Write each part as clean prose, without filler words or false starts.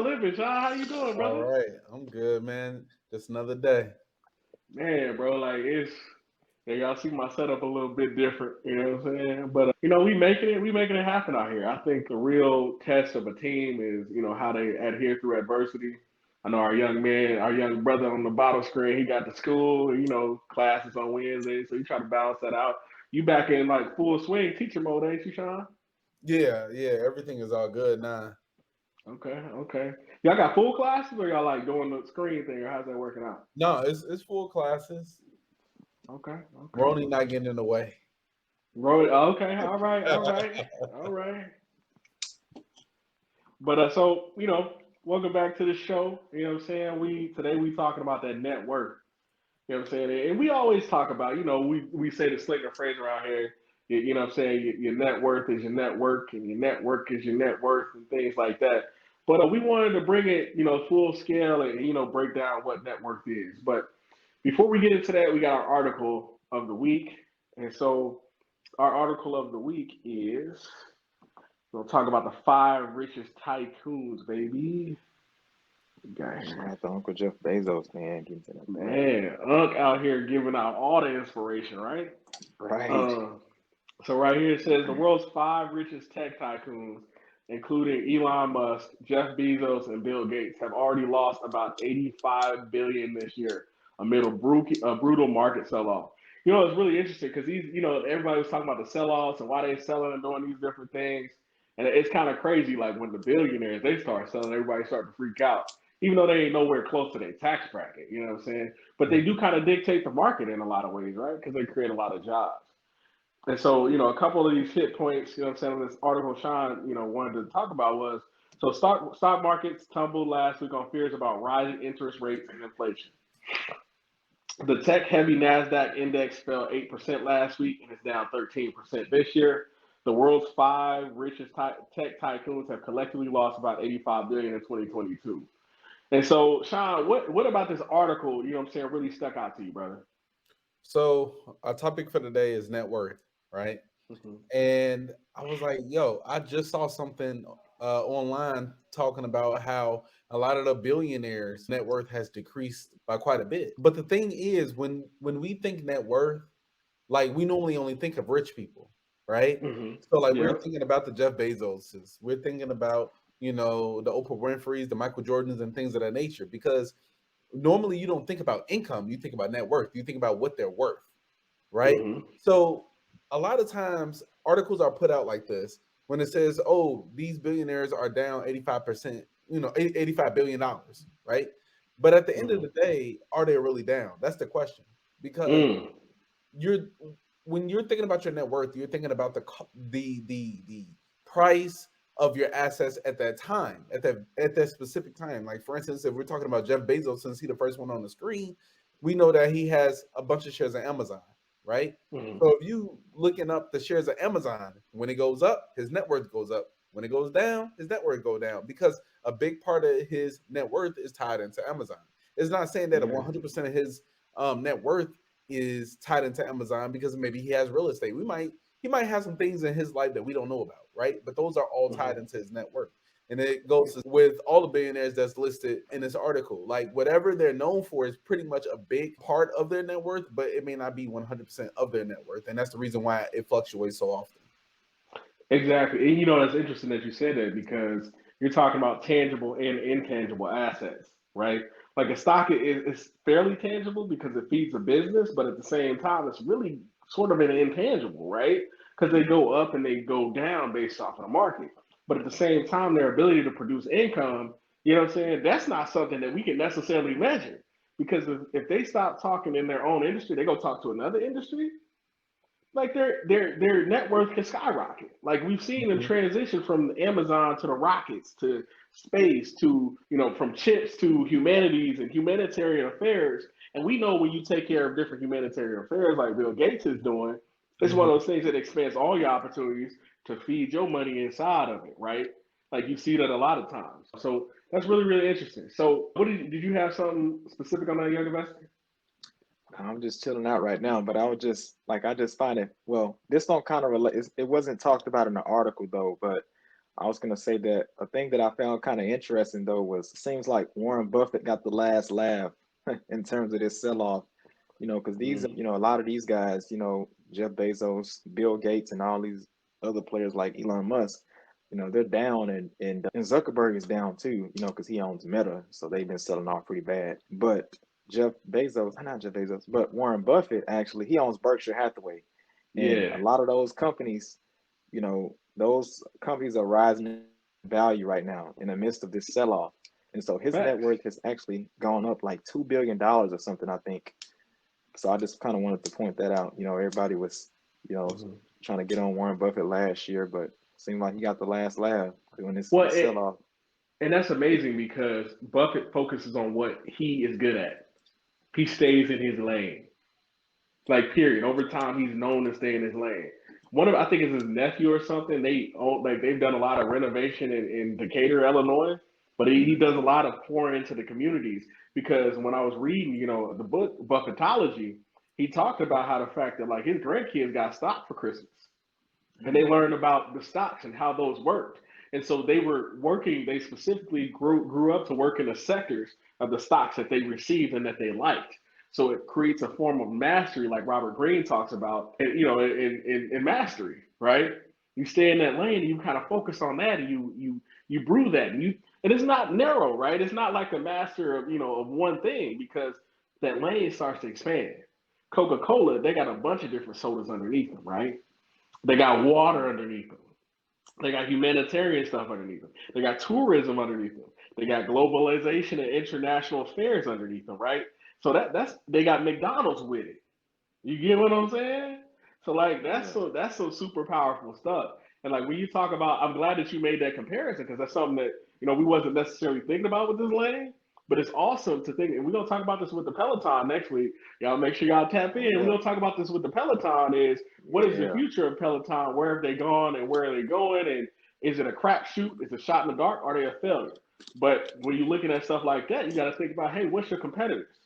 living, Sean? How you doing, All brother? right, I'm good, man. Just another day. Man, bro, like yeah, y'all see my setup a little bit different, you know what I'm saying? But we making it happen out here. I think the real test of a team is, how they adhere through adversity. I know our young man, our young brother on the bottom screen, he got to school, classes on Wednesday, so you try to balance that out. You back in like full swing teacher mode, ain't you, Sean? Yeah, everything is all good now. Okay, okay. Y'all got full classes or y'all like doing the screen thing or how's that working out? No, it's full classes. Okay, We're okay. only not getting in the way. Okay, all right, all right, all right. But welcome back to the show. You know what I'm saying? Today we talking about that net worth. You know what I'm saying? And we always talk about, we say the slinger phrase around here, you know what I'm saying? Your net worth is your network and your network is your net worth and things like that. But we wanted to bring it, full scale and, break down what net worth is. But before we get into that, we got our article of the week. And so our article of the week is we'll talk about the five richest tycoons, baby. Got Shout here. out to Uncle Jeff Bezos, man, getting to that bag. Man, Unc out here giving out all the inspiration, right? Right. Uh, so right here it says the world's five richest tech tycoons, including Elon Musk, Jeff Bezos, and Bill Gates, have already lost about 85 billion this year amid a brutal market sell-off. It's really interesting because everybody was talking about the sell-offs and why they're selling and doing these different things, and it's kind of crazy. Like when the billionaires they start selling, everybody start to freak out, even though they ain't nowhere close to their tax bracket. You know what I'm saying? But they do kind of dictate the market in a lot of ways, right? Because they create a lot of jobs. And so, a couple of these hit points, what I'm saying, this article Sean, wanted to talk about was so stock markets tumbled last week on fears about rising interest rates and inflation. The tech heavy NASDAQ index fell 8% last week and is down 13% this year. The world's five richest tech tycoons have collectively lost about 85 billion in 2022. And so, Sean, what about this article, really stuck out to you, brother? So our topic for today is net worth, right? Mm-hmm. And I was like, yo, I just saw something online talking about how a lot of the billionaires' net worth has decreased by quite a bit. But the thing is, when we think net worth, like we normally only think of rich people, right? Mm-hmm. So like we're Yep. thinking about the Jeff Bezoses, we're thinking about the Oprah Winfrey's, the Michael Jordans, and things of that nature. Because normally you don't think about income, you think about net worth, you think about what they're worth, right? Mm-hmm. So a lot of times articles are put out like this when it says, oh, these billionaires are down 85%, $85 billion, right? But at the end of Mm-hmm. the day, are they really down? That's the question. Because Mm. you're when you're thinking about your net worth, you're thinking about the price of your assets at that time, at that specific time. Like for instance, if we're talking about Jeff Bezos, since he's the first one on the screen, we know that he has a bunch of shares of Amazon, right? Mm-hmm. So if you looking up the shares of Amazon, when it goes up, his net worth goes up. When it goes down, his net worth go down because a big part of his net worth is tied into Amazon. It's not saying that Yeah. 100% of his net worth is tied into Amazon because maybe he has real estate. He might have some things in his life that we don't know about, right? But those are all tied Mm-hmm. into his net worth. And it goes with all the billionaires that's listed in this article. Like whatever they're known for is pretty much a big part of their net worth, but it may not be 100% of their net worth. And that's the reason why it fluctuates so often. Exactly. And it's interesting that you said that because you're talking about tangible and intangible assets, right? Like a stock is fairly tangible because it feeds a business, but at the same time, it's really sort of an intangible, right? Because they go up and they go down based off of the market. But at the same time, their ability to produce income, what I'm saying? That's not something that we can necessarily measure because if they stop talking in their own industry, they go talk to another industry like their net worth can skyrocket. Like we've seen them Mhm. transition from Amazon to the rockets to space to from chips to humanities and humanitarian affairs. And we know when you take care of different humanitarian affairs like Bill Gates is doing, it's one Mhm. of those things that expands all your opportunities to feed your money inside of it, right? Like you see that a lot of times. So that's really, really interesting. So what did you have something specific on that young investor? I'm just chilling out right now, but I was just find it. Well, this don't kind of relate. It wasn't talked about in the article though, but I was gonna say that a thing that I found kind of interesting though was it seems like Warren Buffett got the last laugh in terms of this sell-off. Because these, a lot of these guys, Jeff Bezos, Bill Gates, and all these other players like Elon Musk, they're down, and Zuckerberg is down too, because he owns Meta, so they've been selling off pretty bad. But not Jeff Bezos, but Warren Buffett actually, he owns Berkshire Hathaway, and a lot of those companies, those companies are rising in value right now in the midst of this sell-off, and so his net worth has actually gone up like $2 billion or something, I think. So I just kind of wanted to point that out. Everybody was, trying to get on Warren Buffett last year, but it seemed like he got the last laugh doing this sell-off. And that's amazing because Buffett focuses on what he is good at. He stays in his lane. Like, period. Over time, he's known to stay in his lane. I think it's his nephew or something. They've done a lot of renovation in Decatur, Illinois, but he does a lot of pouring into the communities. Because when I was reading, the book 𝗪𝗂𝗪, he talked about how the fact that like his grandkids got stock for Christmas, and they learned about the stocks and how those worked. And so they were working. They specifically grew up to work in the sectors of the stocks that they received and that they liked. So it creates a form of mastery, like Robert Greene talks about, in mastery, right? You stay in that lane and you kind of focus on that, and you brew that, and it's not narrow, right? It's not like a master of one thing, because that lane starts to expand. Coca-Cola, they got a bunch of different sodas underneath them, right? They got water underneath them. They got humanitarian stuff underneath them. They got tourism underneath them. They got globalization and international affairs underneath them, right? So they got McDonald's with it. You get what I'm saying? So like that's some super powerful stuff. And like when you talk about, I'm glad that you made that comparison, because that's something that we wasn't necessarily thinking about with this lane. But it's awesome to think, and we're gonna talk about this with the Peloton next week. Y'all make sure y'all tap in. Yeah. We're gonna talk about this with the Peloton. Is what is the future of Peloton? Where have they gone, and where are they going? And is it a crapshoot? Is it a shot in the dark? Are they a failure? But when you're looking at stuff like that, you got to think about, hey, what's your competitors?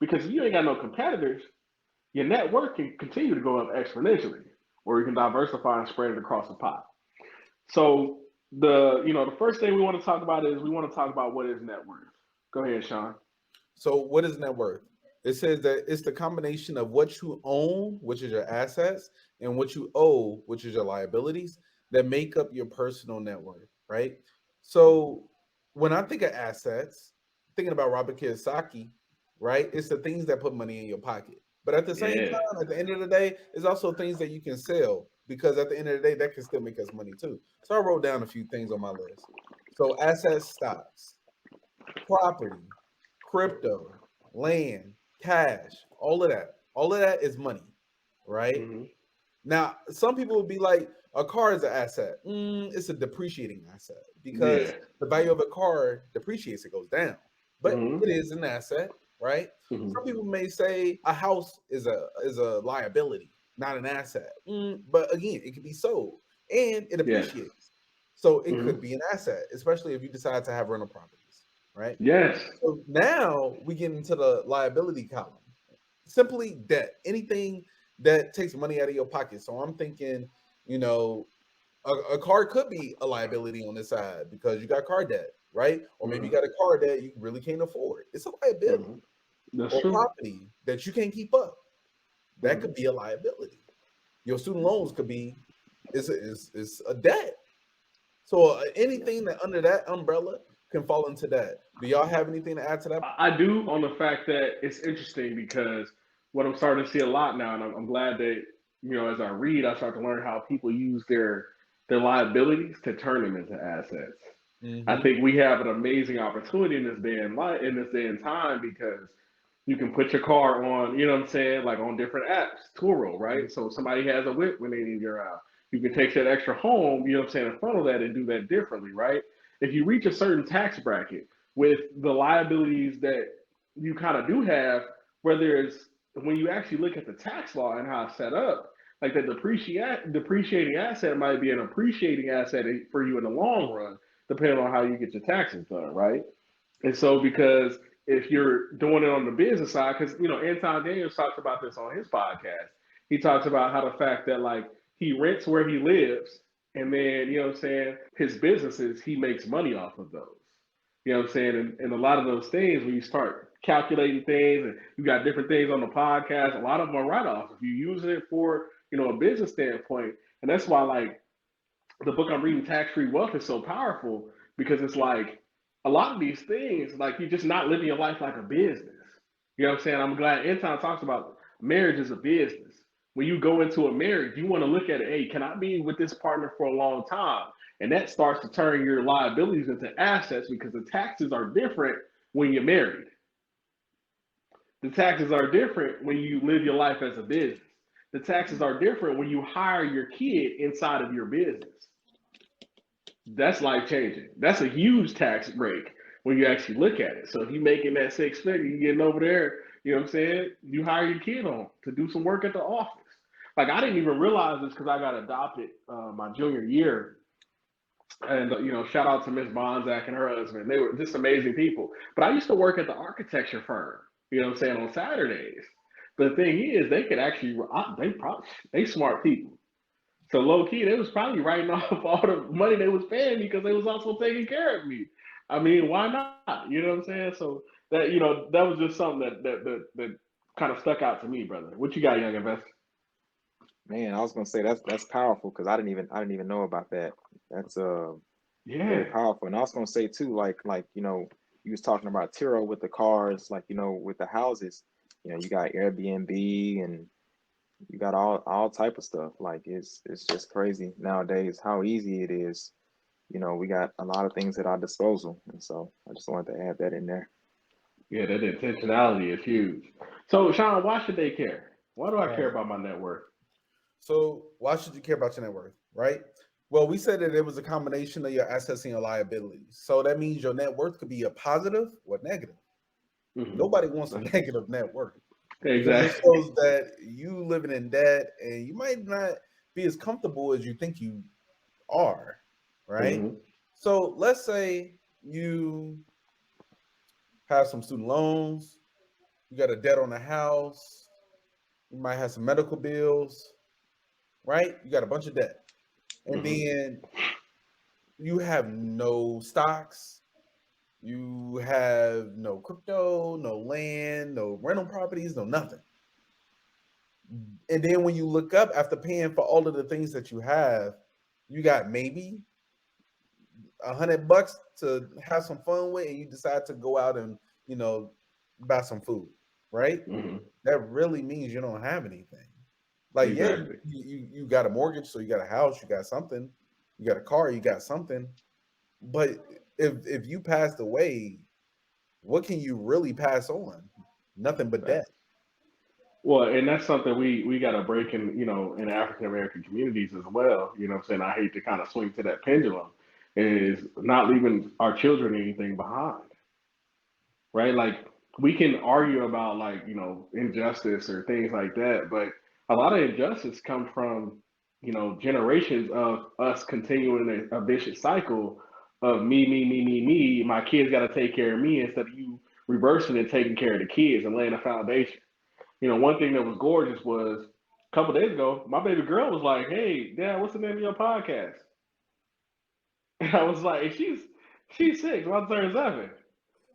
Because if you ain't got no competitors, your net worth can continue to go up exponentially, or you can diversify and spread it across the pot. So the first thing we want to talk about is what is net worth. Go ahead, Shawn. So what is net worth? It says that it's the combination of what you own, which is your assets, and what you owe, which is your liabilities, that make up your personal net worth, right? So when I think of assets, thinking about 𝗬𝗪𝗀𝗀 𝗪𝗂𝗪, right? It's the things that put money in your pocket. But at the same time, at the end of the day, it's also things that you can sell, because at the end of the day, that can still make us money too. So I wrote down a few things on my list. So assets, stocks, property, crypto, land, cash, all of that is money, right? Mm-hmm. Now, some people would be like, a car is an asset. It's a depreciating asset, because the value of a car depreciates, it goes down, but it is an asset, right? Some people may say a house is a liability, not an asset. But again, it can be sold and it appreciates. So it could be an asset, especially if you decide to have rental properties, right? Yes. So now we get into the liability column. Simply debt, anything that takes money out of your pocket. So I'm thinking, a car could be a liability on this side because you got car debt, right? Or maybe you got a car that you really can't afford. It's a liability. That's or true. Property that you can't keep up. That could be a liability. Your student loans could be is a debt. So anything that under that umbrella can fall into that. Do y'all have anything to add to that? I do, on the fact that it's interesting, because what I'm starting to see a lot now, and I'm glad that as I read, I start to learn how people use their liabilities to turn them into assets. I think we have an amazing opportunity in this day and time, because you can put your car on, like on different apps, Turo, right? So if somebody has a whip when they need your out, you can take that extra home, in front of that, and do that differently, right? If you reach a certain tax bracket with the liabilities that you kind of do have, whether it's when you actually look at the tax law and how it's set up, like that depreciating asset might be an appreciating asset for you in the long run, depending on how you get your taxes done, right? And so, because if you're doing it on the business side, because Anton Daniels talks about this on his podcast. He talks about how the fact that like he rents where he lives, And then, you know what I'm saying, his businesses, he makes money off of those. You know what I'm saying? And a lot of those things, when you start calculating things and you got different things on the podcast, a lot of them are write-offs. If you use it for, you know, a business standpoint. And that's why, like, the book I'm reading, Tax-Free Wealth, is so powerful, because it's like a lot of these things, like, you're just not living your life like a business. You know what I'm saying? I'm glad Anton talks about marriage as a business. When you go into a marriage, you want to look at it, hey, can I be with this partner for a long time? And that starts to turn your liabilities into assets, because the taxes are different when you're married. The taxes are different when you live your life as a business. The taxes are different when you hire your kid inside of your business. That's life changing. That's a huge tax break when you actually look at it. So if you're making that 6 figure, you're getting over there, you know what I'm saying? You hire your kid on to do some work at the office. Like, I didn't even realize this because I got adopted my junior year. And, you know, shout out to Miss 𝗪𝗂𝗪𝗂𝗧 and her husband. They were just amazing people. But I used to work at the architecture firm, you know what I'm saying, on Saturdays. But the thing is, they could actually, they smart people. So low key, they was probably writing off all the money they was paying me because they was also taking care of me. I mean, why not? You know what I'm saying? So that, you know, that was just something that kind of stuck out to me, brother. What you got, young investor? Man, I was gonna say that's powerful, because I didn't even know about that. That's very powerful. And I was gonna say too, like you know, you was talking about Tiro with the cars, like, you know, with the houses, you know, you got Airbnb and you got all type of stuff. Like, it's just crazy nowadays how easy it is. You know, we got a lot of things at our disposal, and so I just wanted to add that in there. Yeah, that intentionality is huge. So, Shawn, why should they care? Why do I All care right. about my net worth? So why should you care about your net worth, right? Well, we said that it was a combination of your assets and your liabilities. So that means your net worth could be a positive or negative. Mhm. Nobody wants a negative net worth. Because it Exactly. shows that you living in debt and you might not be as comfortable as you think you are, right? Mhm. So let's say you have some student loans, you got a debt on the house, you might have some medical bills, right? You got a bunch of debt. And Mhm. then you have no stocks, you have no crypto, no land, no rental properties, no nothing. And then when you look up after paying for all of the things that you have, you got maybe $100 to have some fun with, and you decide to go out and, you know, buy some food, right? Mhm. That really means you don't have anything. Like, yeah, Exactly. you got a mortgage, so you got a house, you got something, you got a car, you got something. But if you passed away, what can you really pass on? Nothing but debt. Well, and that's something we got to break in, you know, in African American communities as well. You know what I'm saying? I hate to kind of swing to that pendulum, is not leaving our children anything behind, right? Like, we can argue about, like, you know, injustice or things like that, but a lot of injustice come from, you know, generations of us continuing a vicious cycle of me, me, me, me, me. My kids got to take care of me, instead of you reversing and taking care of the kids and laying a foundation. You know, one thing that was gorgeous was a couple days ago, my baby girl was like, "Hey, Dad, what's the name of your podcast?" And I was like, she's 6, I'm 37.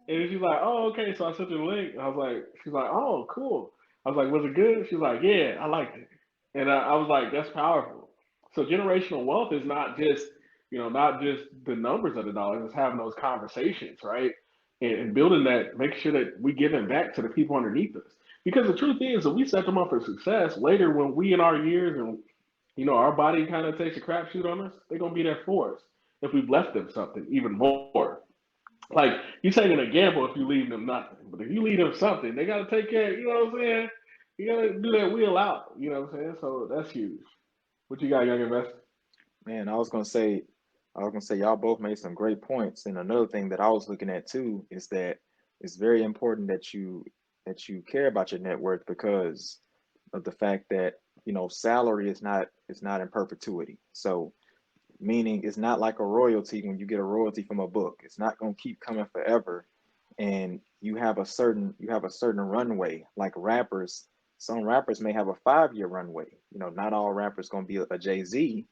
And she's like, "Oh, okay." So I sent her the link. And I was like, she's like, "Oh, cool." I was like, "Was it good?" She's like, "Yeah, I liked it." And I was like, that's powerful. So generational wealth is not just, you know, not just the numbers of the dollars. It's having those conversations, right? And building that, making sure that we give them back to the people underneath us. Because the truth is, if we set them up for success later, when we in our years and, you know, our body kind of takes a crapshoot on us, they're gonna be there for us if we've left them something even more. Like, you're taking a gamble if you leave them nothing, but if you leave them something, they gotta take care. You know what I'm saying? You gotta do that wheel out. You know what I'm saying? So that's huge. What you got, young investor? Man, I was gonna say y'all both made some great points. And another thing that I was looking at too is that it's very important that you care about your net worth, because of the fact that, you know, salary is not in perpetuity. So meaning it's not like a royalty. When you get a royalty from a book, it's not gonna keep coming forever. And you have a certain runway. Like rappers, some rappers may have a 5-year runway. You know, not all rappers gonna be a Jay-Z.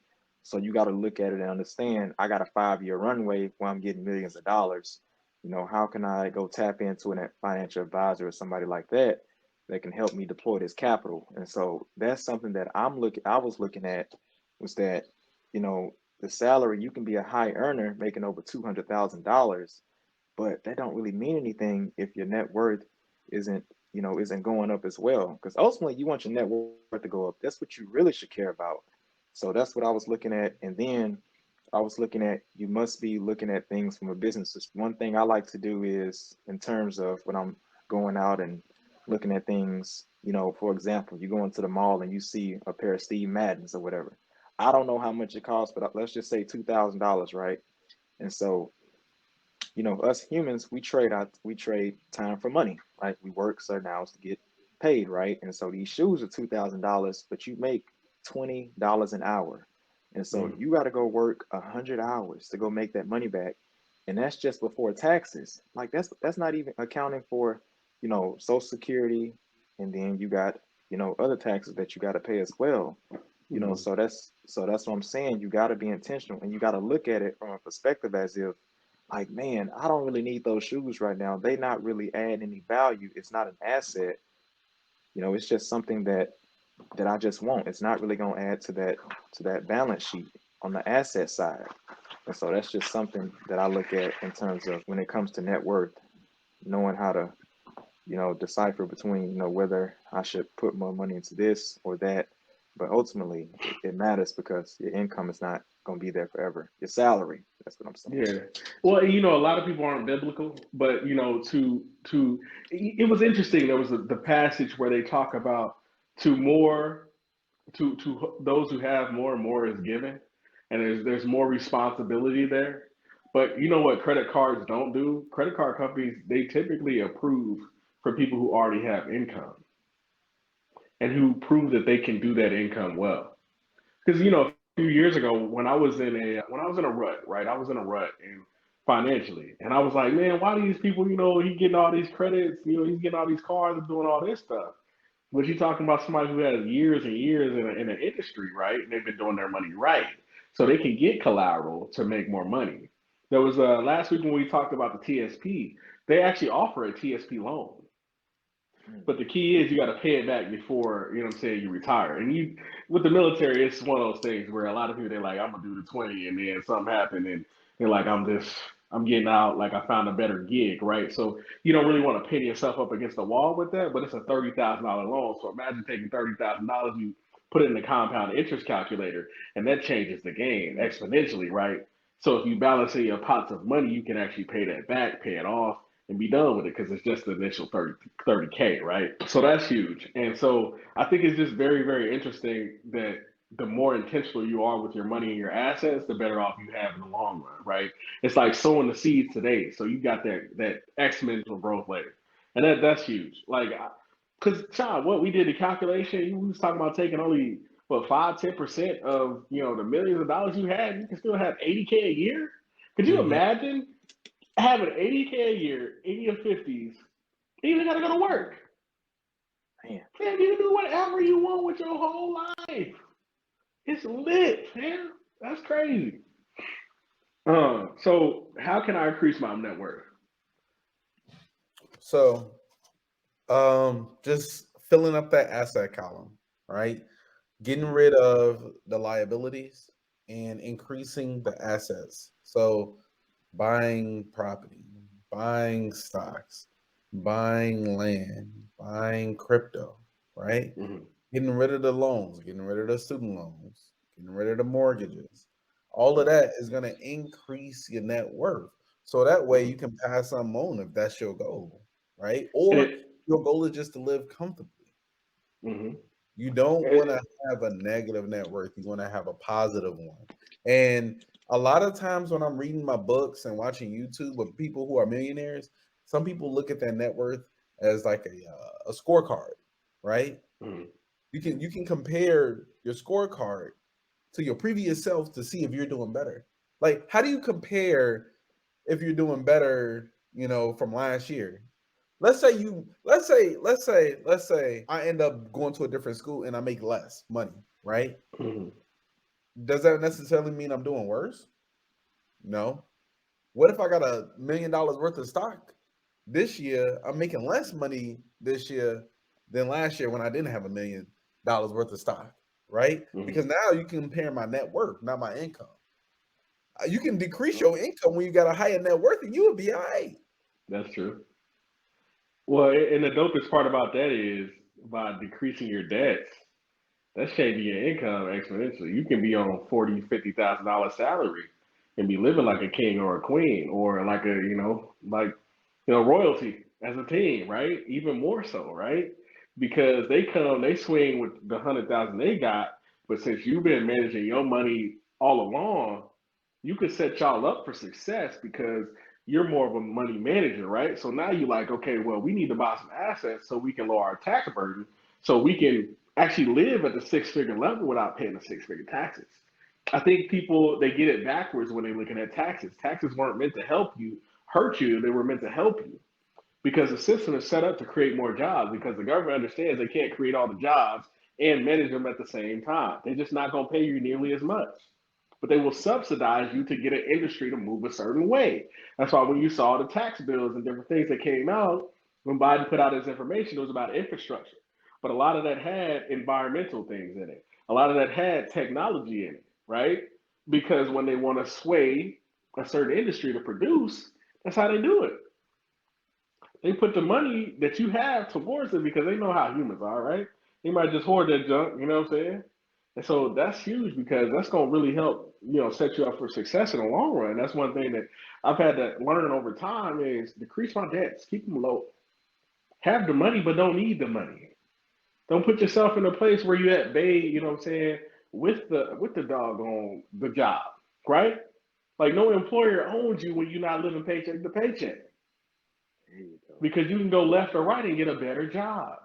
So you got to look at it and understand, I got a 5-year runway where I'm getting millions of dollars. You know, how can I go tap into a financial advisor or somebody like that that can help me deploy this capital? And so that's something that I was looking at, was that, you know, the salary, you can be a high earner making over $200,000, but that don't really mean anything if your net worth isn't going up as well. Because ultimately you want your net worth to go up. That's what you really should care about. So that's what I was looking at. And then I was looking at, you must be looking at things from a business. One thing I like to do is, in terms of when I'm going out and looking at things, you know, for example, you go into the mall and you see a pair of 𝗬𝗪𝗎s or whatever. I don't know how much it costs, but let's just say $2,000, right? And so, you know, us humans, we trade time for money, right? We work certain hours to get paid, right? And so these shoes are $2,000, but you make $20 an hour. And so you got to go work 100 hours to go make that money back. And that's just before taxes. Like that's not even accounting for, you know, Social Security. And then you got, you know, other taxes that you got to pay as well. You know, so that's what I'm saying. You got to be intentional, and you got to look at it from a perspective as if, like, man, I don't really need those shoes right now. They not really add any value. It's not an asset. You know, it's just something that I just want. It's not really going to add to that balance sheet on the asset side. And so that's just something that I look at in terms of when it comes to net worth, knowing how to, you know, decipher between, you know, whether I should put more money into this or that. But ultimately, it matters because your income is not going to be there forever. Your salary, that's what I'm saying. Yeah. Well, you know, a lot of people aren't biblical, but, you know, it was interesting. There was the passage where they talk about to those who have more is given, and there's more responsibility there. But you know what credit cards don't do? Credit card companies, they typically approve for people who already have income and who prove that they can do that income well. Because, you know, a few years ago when I was in a rut, right? I was in a rut and financially, and I was like, man, why do these people, you know, he getting all these credits, you know, he's getting all these cars and doing all this stuff. But you're talking about somebody who has years and years in an industry, right? And they've been doing their money right, so they can get collateral to make more money. There was last week when we talked about the TSP. They actually offer a TSP loan. But the key is you got to pay it back before, you know what I'm saying, you retire. And you, with the military, it's one of those things where a lot of people, they're like, I'm going to do the 20, and then something happened, and they're like, I'm getting out, like I found a better gig, right? So you don't really want to pin yourself up against the wall with that, but it's a $30,000 loan. So imagine taking $30,000, you put it in the compound interest calculator, and that changes the game exponentially, right? So if you balance your pots of money, you can actually pay that back, pay it off, and be done with it because it's just the initial 30K, right? So that's huge. And so I think it's just very, very interesting that the more intentional you are with your money and your assets, the better off you have in the long run, right? It's like sowing the seeds today, so you got that exponential growth later, and that's huge. Like, because Sean, what we did the calculation, we was talking about taking only 5-10% of, you know, the millions of dollars you had, you can still have 80K a year. Could you imagine having 80K a year in your 50s? You even gotta go to work. Man, you can do whatever you want with your whole life. It's lit, man. That's crazy. So how can I increase my net worth? So, just filling up that asset column, right? Getting rid of the liabilities and increasing the assets. So, buying property, buying stocks, buying land, buying crypto, right? Getting rid of the loans, getting rid of the student loans, getting rid of the mortgages. All of that is going to increase your net worth. So that way you can pass some on if that's your goal, right? Or your goal is just to live comfortably. You don't want to have a negative net worth. You want to have a positive one. And a lot of times when I'm reading my books and watching YouTube with people who are millionaires, some people look at their net worth as like a scorecard, right? You can compare your scorecard to your previous self to see if you're doing better. Like, how do you compare if you're doing better, you know, from last year? Let's say I end up going to a different school and I make less money, right? Does that necessarily mean I'm doing worse? No. What if I got $1 million worth of stock this year? I'm making less money this year than last year when I didn't have $1 million worth of stock, right? Because now you can compare my net worth, not my income. You can decrease your income when you got a higher net worth, and you will be all right. That's true. Well, and the dopest part about that is by decreasing your debts, that's changing your income exponentially. You can be on $40,000-$50,000 salary and be living like a king or a queen, or like royalty as a team, right? Even more so, right? Because they swing with the 100,000 they got, but since you've been managing your money all along, you could set y'all up for success because you're more of a money manager, right? So now you're like, okay, well, we need to buy some assets so we can lower our tax burden, so we can actually live at the six-figure level without paying the six-figure taxes. I think people, they get it backwards when they're looking at taxes. Taxes weren't meant to hurt you, they were meant to help you. Because the system is set up to create more jobs, because the government understands they can't create all the jobs and manage them at the same time. They're just not going to pay you nearly as much. But they will subsidize you to get an industry to move a certain way. That's why when you saw the tax bills and different things that came out, when Biden put out his information, it was about infrastructure. But a lot of that had environmental things in it. A lot of that had technology in it, right? Because when they want to sway a certain industry to produce, that's how they do it. They put the money that you have towards it because they know how humans are, right? They might just hoard that junk, you know what I'm saying? And so that's huge because that's going to really help, set you up for success in the long run. That's one thing that I've had to learn over time is decrease my debts, keep them low. Have the money, but don't need the money. Don't put yourself in a place where you at bay, you know what I'm saying, with the dog on the job, right? Like no employer owns you when you're not living paycheck to paycheck. Because you can go left or right and get a better job.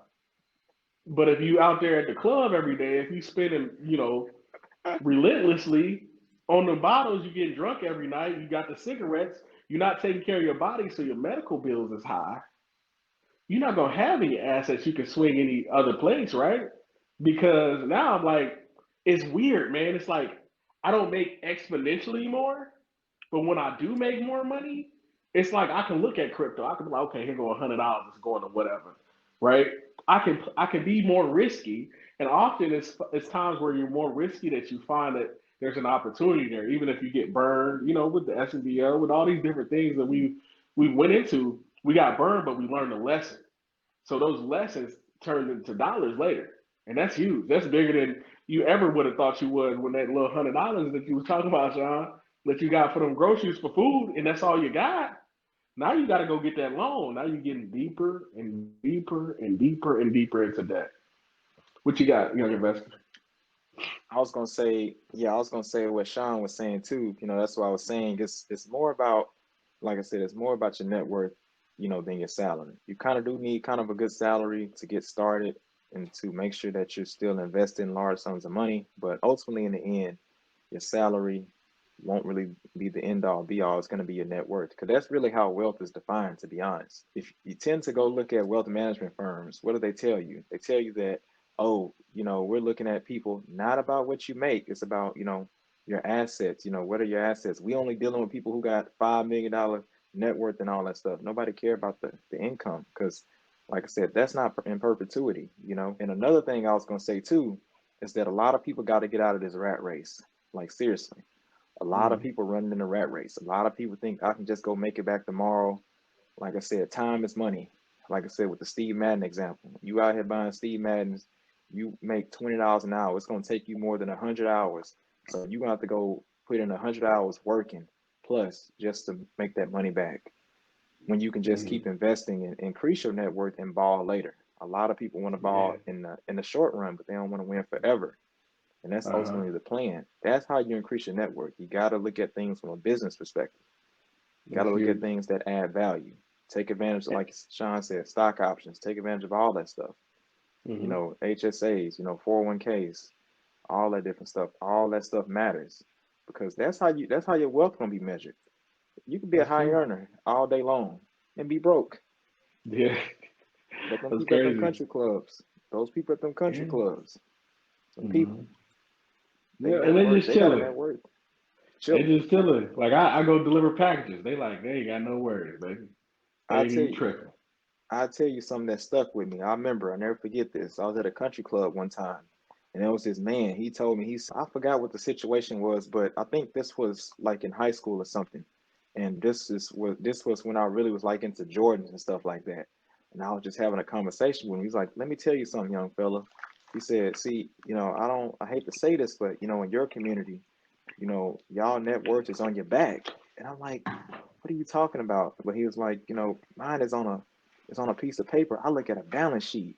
But if you out there at the club every day, if you spending, relentlessly on the bottles, you get drunk every night, you got the cigarettes, you're not taking care of your body, so your medical bills is high. You're not gonna have any assets you can swing any other place, right? Because now I'm like, it's weird, man. It's like I don't make exponentially more, but when I do make more money, it's like I can look at crypto. I can be like, okay, here go $100. It's going to whatever, right? I can be more risky, and often it's times where you're more risky that you find that there's an opportunity there, even if you get burned. With the SNBL, with all these different things that we went into, we got burned, but we learned a lesson. So those lessons turned into dollars later, and that's huge. That's bigger than you ever would have thought you would when that little $100 that you was talking about, Shawn, that you got for them groceries for food, and that's all you got. Now you got to go get that loan. Now you're getting deeper and deeper and deeper and deeper into debt. What you got, young investor? I was gonna say what Shawn was saying too. That's what I was saying. It's more about, like I said, it's more about your net worth, than your salary. You kind of do need kind of a good salary to get started and to make sure that you're still investing large sums of money. But ultimately, in the end, your salary won't really be the end all be all. It's going to be your net worth, because that's really how wealth is defined, to be honest. If you tend to go look at wealth management firms, what do they tell you? They tell you that, we're looking at people not about what you make. It's about, your assets. What are your assets? We only dealing with people who got $5 million net worth and all that stuff. Nobody care about the income, because like I said, that's not in perpetuity, And another thing I was going to say too is that a lot of people got to get out of this rat race. Like seriously. A lot of people running in the rat race. A lot of people think I can just go make it back tomorrow. Like I said, time is money. Like I said, with the Steve Madden example, you out here buying Steve Maddens, you make $20 an hour. It's going to take you more than 100 hours. So you're going to have to go put in 100 hours working plus just to make that money back, when you can just keep investing and increase your net worth and ball later. A lot of people want to ball in the short run, but they don't want to win forever. And that's ultimately the plan. That's how you increase your net worth. You got to look at things from a business perspective. You got to look at things that add value. Take advantage of, like Shawn said, stock options. Take advantage of all that stuff. HSAs, 401ks, all that different stuff. All that stuff matters, because that's how your wealth gonna be measured. You could be a high earner all day long and be broke. Yeah, But them people at them country clubs, those people at them country clubs, some people. They Yeah, and they network. just They got a chilling. network. They Chilling. just chilling. Like I go deliver packages. They like they ain't got no worries, baby. They I ain't tell even you. tripping. I tell you something that stuck with me. I remember. I never forget this. I was at a country club one time, and there was this man. He told me I forgot what the situation was, but I think this was like in high school or something. And this was when I really was like into Jordans and stuff like that. And I was just having a conversation with him. He's like, "Let me tell you something, young fella." He said, "See, I hate to say this, but in your community, y'all net worth is on your back." And I'm like, "What are you talking about?" But he was like, "Mine is on a piece of paper. I look at a balance sheet."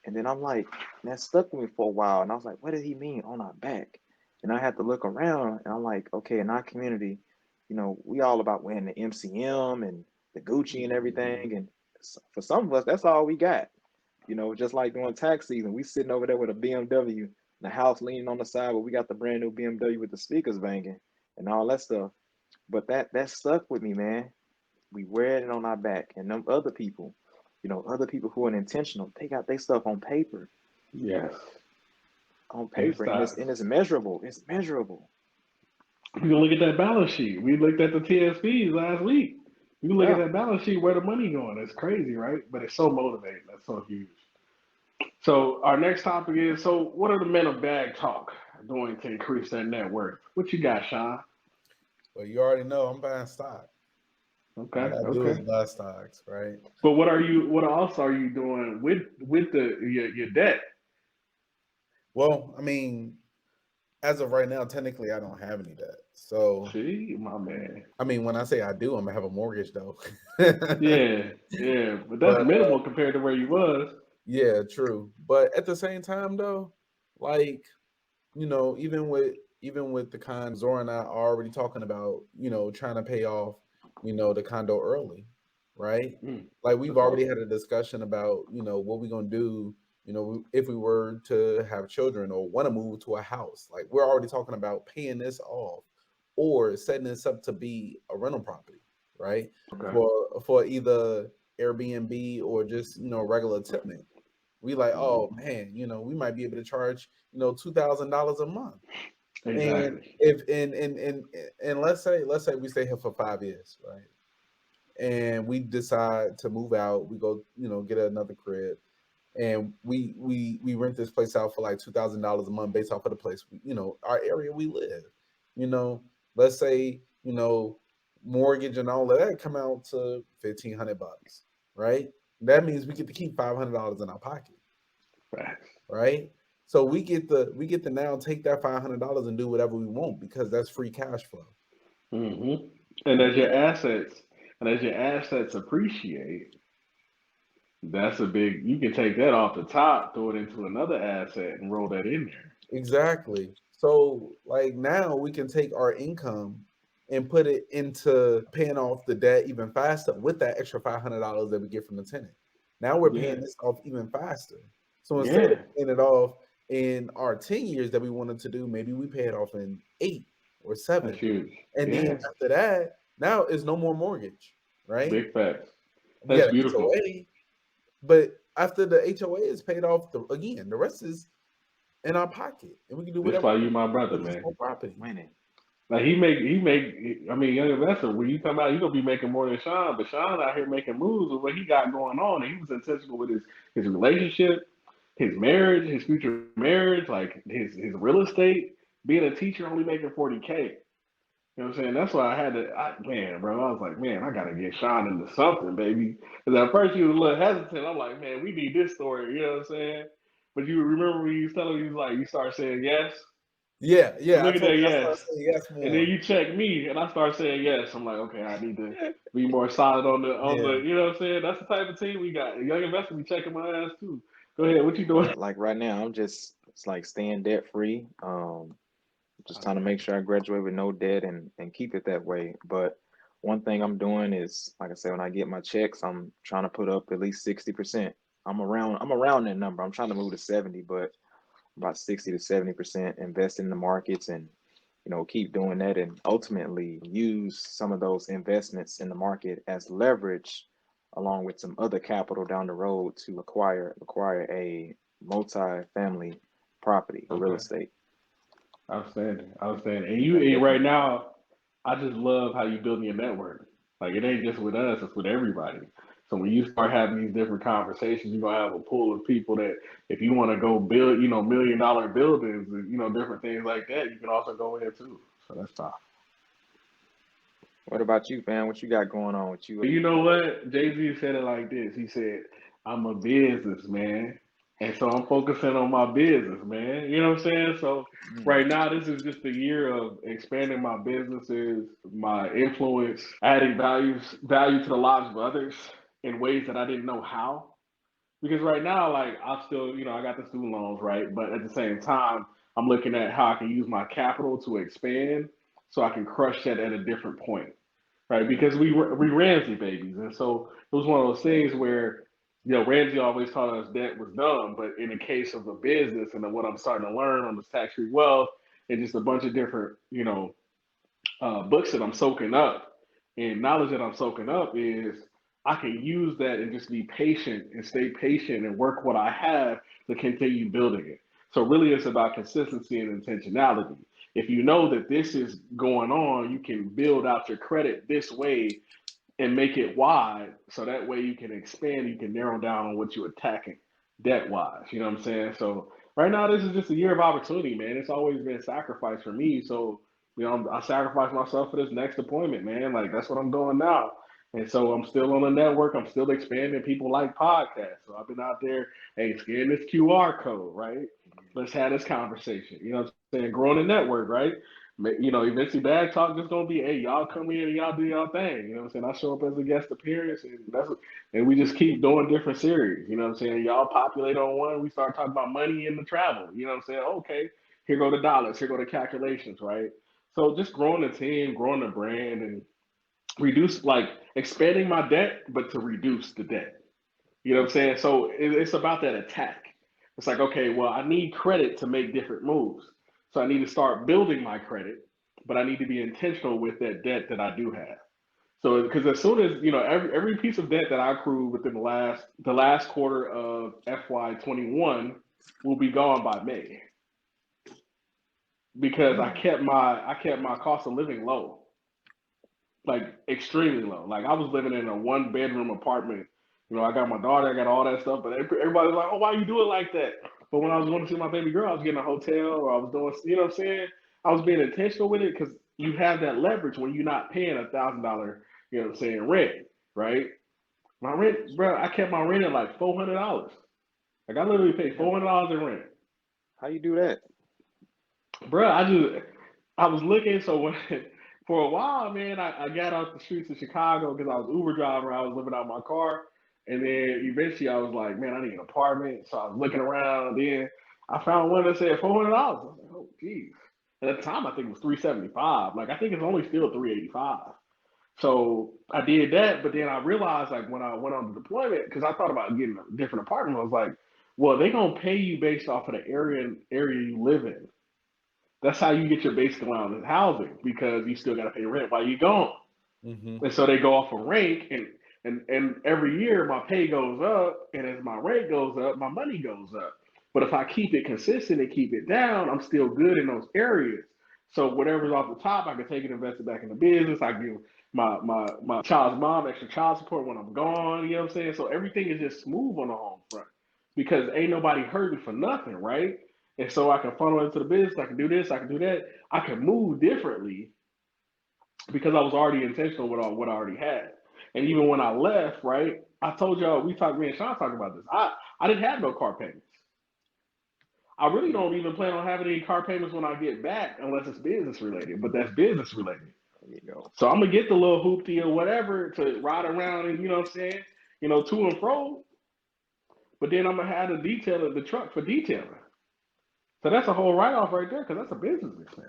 And then I'm like, and that stuck with me for a while. And I was like, what did he mean on our back? And I had to look around and I'm like, okay, in our community, we all about wearing the MCM and the Gucci and everything. And for some of us, that's all we got. Just like during tax season, we sitting over there with a BMW, the house leaning on the side, but we got the brand new BMW with the speakers banging and all that stuff. But that stuck with me, man. We wear it on our back. And them other people, other people who are intentional, they got their stuff on paper. Yes. On paper. And it's measurable. It's measurable. You can look at that balance sheet. We looked at the TSPs last week. You can look at that balance sheet where the money going. It's crazy, right? But it's so motivating. That's so huge. So our next topic is, so what are the men of bag talk doing to increase their net worth? What you got, Shawn? Well, you already know I'm buying stock. Okay, All I gotta do is buy stocks, right? But what else are you doing with your debt? Well, I mean, as of right now, technically I don't have any debt. So see, my man. I mean, when I say I do, I'm gonna have a mortgage though. yeah, but that's minimal compared to where you was. Yeah, true. But at the same time though, like, even with the condo, Zora and I are already talking about, trying to pay off, the condo early, right? Like we've already had a discussion about, what we're gonna do, if we were to have children or want to move to a house. Like we're already talking about paying this off or setting this up to be a rental property, right? Okay. For either Airbnb or just, regular tenant. We like, oh man, we might be able to charge, $2,000 a month. Exactly. And if and let's say we stay here for 5 years, right? And we decide to move out, we go, get another crib, and we rent this place out for like $2,000 a month based off of the place, our area we live. Let's say, mortgage and all of that come out to $1,500, right? That means we get to keep $500 in our pocket. Right. So we get to now take that $500 and do whatever we want because that's free cash flow. And as your assets appreciate, that's a big. You can take that off the top, throw it into another asset, and roll that in there. Exactly. So like now we can take our income and put it into paying off the debt even faster with that extra $500 that we get from the tenant. Now we're paying this off even faster. So instead of paying it off in our 10 years that we wanted to do, maybe we pay it off in 8 or 7. That's huge. And then after that, now it's no more mortgage, right? Big facts. That's beautiful. HOA, but after the HOA is paid off, the rest is in our pocket, and we can do whatever. That's why you my brother, man. Property. Like he make. I mean, young investor. When you come out, you gonna be making more than Shawn. But Shawn out here making moves with what he got going on, and he was intentional with his relationship, his marriage, his future marriage, like his real estate. Being a teacher, only making $40K. You know what I'm saying? That's why I had to. Bro, I was like, man, I gotta get Shawn into something, baby. Because at first you was a little hesitant. I'm like, man, we need this story. You know what I'm saying? But you remember when you was telling me, like, you start saying yes. Yeah. Look at that, yes. Yes more. And then you check me, and I start saying yes. I'm like, okay, I need to be more solid on the. You know what I'm saying? That's the type of team we got. Young investor be checking my ass too. Go ahead, what you doing? Like right now, it's like staying debt free. Just trying to make sure I graduate with no debt and keep it that way. But one thing I'm doing is, like I said, when I get my checks, I'm trying to put up at least 60%. I'm around that number. I'm trying to move to 70, but about 60 to 70% invest in the markets and keep doing that, and ultimately use some of those investments in the market as leverage along with some other capital down the road to acquire a multi-family property or real estate. Outstanding, outstanding. And right now, I just love how you building your network. Like it ain't just with us; it's with everybody. So when you start having these different conversations, you're gonna have a pool of people that, if you want to go build, $1 million buildings, and different things like that, you can also go in too. So that's tough. What about you, fam? What you got going on with you? You know what? Jay-Z said it like this. He said, I'm a businessman. And so I'm focusing on my business, man. You know what I'm saying? So right now, this is just a year of expanding my businesses, my influence, adding value to the lives of others in ways that I didn't know how. Because right now, like I still, I got the student loans, right? But at the same time, I'm looking at how I can use my capital to expand so I can crush that at a different point, right? Because we Ramsey babies, and so it was one of those things where Ramsey always taught us debt was dumb, but in the case of the business and then what I'm starting to learn on this tax-free wealth and just a bunch of different books that I'm soaking up and knowledge that I'm soaking up is I can use that and just be patient and stay patient and work what I have to continue building it. So really it's about consistency and intentionality. If you know that this is going on, you can build out your credit this way and make it wide so that way you can expand, you can narrow down on what you're attacking debt wise. You know what I'm saying? So right now this is just a year of opportunity, man. It's always been sacrifice for me. So I sacrifice myself for this next deployment, man. Like that's what I'm doing now. And so I'm still on the network. I'm still expanding. People like podcasts. So I've been out there, hey, scan this QR code, right? Let's have this conversation. You know what I'm saying? Growing the network, right? Eventually Bag Talk just gonna be, hey, y'all come in and y'all do y'all thing. You know what I'm saying? I show up as a guest appearance and we just keep doing different series. You know what I'm saying? Y'all populate on one, we start talking about money and the travel. You know what I'm saying? Okay, here go the dollars, here go the calculations, right? So just growing the team, growing the brand, and expanding my debt, but to reduce the debt. You know what I'm saying? So it's about that attack. It's like, okay, well, I need credit to make different moves. So I need to start building my credit, but I need to be intentional with that debt that I do have. So because as soon as, every piece of debt that I accrued within the last quarter of FY21 will be gone by May. Because I kept my cost of living low. Like extremely low. Like I was living in a 1-bedroom apartment. I got my daughter, I got all that stuff, but everybody was like, "Oh, why you do it like that?" But when I was going to see my baby girl, I was getting a hotel, or I was doing, you know what I'm saying? I was being intentional with it because you have that leverage when you're not paying $1,000, you know what I'm saying, rent, right? My rent, bro, I kept my rent at like $400. Like I literally paid $400 in rent. How you do that? Bro, I was looking, so when for a while, man, I got off the streets of Chicago because I was Uber driver. I was living out my car. And then eventually I was like, man, I need an apartment. So I was looking around. Then I found one that said $400. I was like, oh, geez. At the time, I think it was $375. Like, I think it's only still $385. So I did that. But then I realized, like, when I went on the deployment, because I thought about getting a different apartment, I was like, well, they're going to pay you based off of the area you live in. That's how you get your basic allowance in housing because you still got to pay rent while you're gone. And so they go off a rank, and every year my pay goes up, and as my rate goes up, my money goes up. But if I keep it consistent and keep it down, I'm still good in those areas. So whatever's off the top, I can take it and invest it back in the business. I give my child's mom extra child support when I'm gone. You know what I'm saying? So everything is just smooth on the home front because ain't nobody hurting for nothing, right? And so I can funnel into the business. I can do this. I can do that. I can move differently because I was already intentional with what I already had. And even when I left, right, I told y'all, me and Shawn talked about this. I didn't have no car payments. I really don't even plan on having any car payments when I get back unless it's business related, but that's business related. There you go. So I'm going to get the little hoopty or whatever to ride around and, you know what I'm saying, to and fro. But then I'm going to have the truck for detailing. So that's a whole write-off right there because that's a business expense.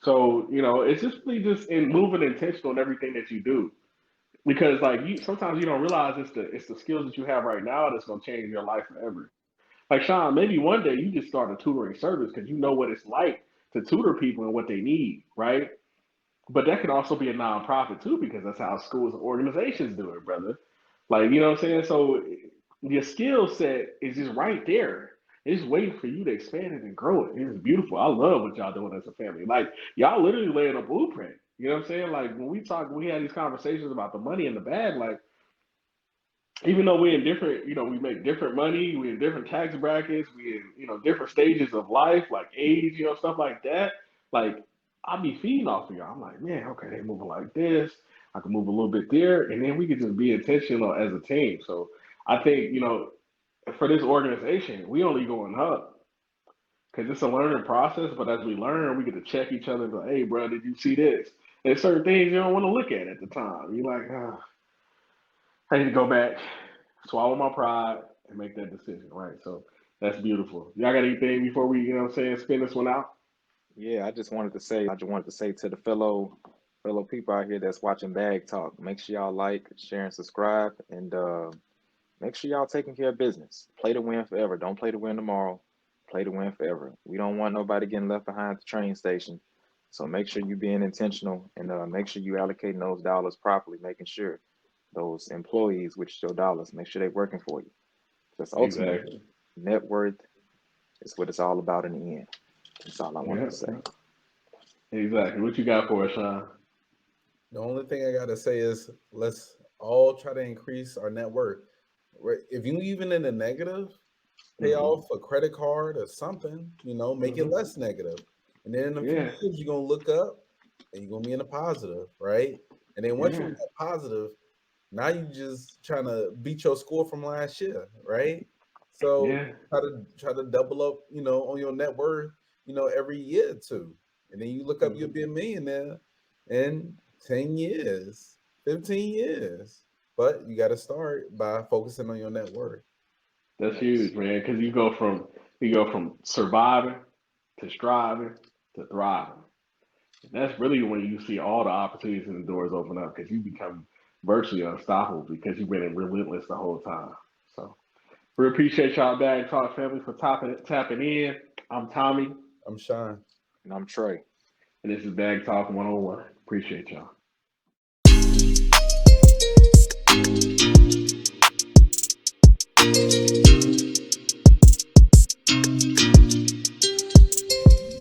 So, it's just in moving intentional in everything that you do. Because sometimes you don't realize it's the skills that you have right now that's gonna change your life forever. Like Shawn, maybe one day you just start a tutoring service because you know what it's like to tutor people and what they need, right? But that could also be a nonprofit too, because that's how schools and organizations do it, brother. Like, you know what I'm saying? So your skill set is just right there. It's waiting for you to expand it and grow it. It's beautiful. I love what y'all doing as a family. Like y'all literally laying a blueprint. You know what I'm saying? Like when we had these conversations about the money in the bag, like even though we're in different, we make different money, we're in different tax brackets, we in, different stages of life, like age, stuff like that. Like I be feeding off of y'all. I'm like, man, okay, they moving like this. I can move a little bit there, and then we can just be intentional as a team. So I think, for this organization, we only going up because it's a learning process. But as we learn, we get to check each other. Like, hey, bro, did you see this? There's certain things you don't want to look at the time. You're like, I need to go back, swallow my pride, and make that decision, right? So that's beautiful. Y'all got anything before we, spin this one out? Yeah, I just wanted to say to the fellow people out here that's watching Bag Talk, make sure y'all like, share, and subscribe, and make sure y'all taking care of business. Play to win forever. Don't play to win tomorrow. Play to win forever. We don't want nobody getting left behind at the train station. So make sure you're being intentional, and make sure you allocating those dollars properly, making sure those employees, which is your dollars, make sure they're working for you. Just ultimately, Exactly. net worth is what it's all about in the end. That's all I wanted to say. Exactly. What you got for us, Shawn? The only thing I gotta say is let's all try to increase our net worth. If you even in the negative, pay off a credit card or something, make it less negative. And then in a few years, you're gonna look up and you're gonna be in a positive, right? And then once you're in that positive, now you just trying to beat your score from last year, right? So try to double up, on your net worth, every year or two. And then you look up, you'll be a millionaire in 10 years, 15 years. But you got to start by focusing on your net worth. That's huge, man, because you go from surviving to striving to thriving. And that's really when you see all the opportunities and the doors open up because you become virtually unstoppable because you've been relentless the whole time. So we appreciate y'all, Bag Talk family, for tapping in. I'm Tommy. I'm Shawn. And I'm Trey. And this is Bag Talk 101. Appreciate y'all.